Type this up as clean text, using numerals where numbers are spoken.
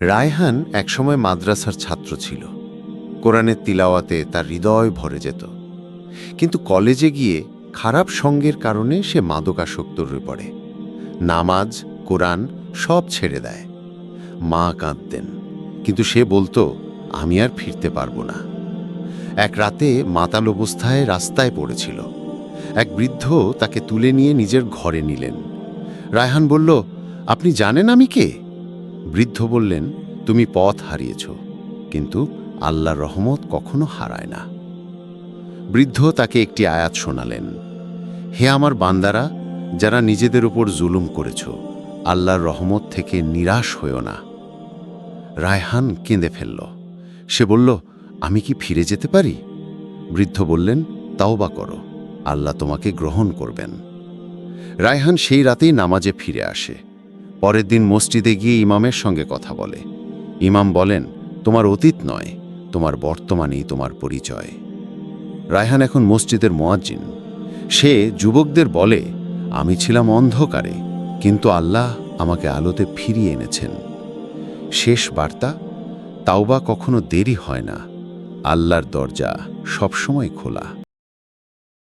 রায়হান একসময় মাদ্রাসার ছাত্র ছিল। কোরআনের তিলাওয়াতে তার হৃদয় ভরে যেত। কিন্তু কলেজে গিয়ে খারাপ সঙ্গের কারণে সে মাদকাসক্ত হয়ে পড়ে। নামাজ, কোরআন সব ছেড়ে দেয়। মা কাঁদতেন, কিন্তু সে বলতো, আমি আর ফিরতে পারবো না। এক রাতে মাতাল অবস্থায় রাস্তায় পড়েছিল। এক বৃদ্ধ তাকে তুলে নিয়ে নিজের ঘরে নিলেন। রায়হান বলল, আপনি জানেন আমি কে? বৃদ্ধ বললেন, তুমি পথ হারিয়েছ, কিন্তু আল্লাহর রহমত কখনো হারায় না। বৃদ্ধ তাকে একটি আয়াত শোনালেন, হে আমার বান্দারা, যারা নিজেদের উপর জুলুম করেছ, আল্লাহর রহমত থেকে নিরাশ হইও না। রায়হান কেঁদে ফেলল। সে বলল, আমি কি ফিরে যেতে পারি? বৃদ্ধ বললেন, তাওবা করো, আল্লাহ তোমাকে গ্রহণ করবেন। রায়হান সেই রাতেই নামাজে ফিরে আসে। পরের দিন মসজিদে গিয়ে ইমামের সঙ্গে কথা বলে। ইমাম বলেন, তোমার অতীত নয়, তোমার বর্তমানেই তোমার পরিচয়। রায়হান এখন মসজিদের মুয়াজ্জিন। সে যুবকদের বলে, আমি ছিলাম অন্ধকারে, কিন্তু আল্লাহ আমাকে আলোতে ফিরিয়ে এনেছেন। শেষ বার্তা, তাওবা কখনো দেরি হয় না, আল্লাহর দরজা সবসময় খোলা।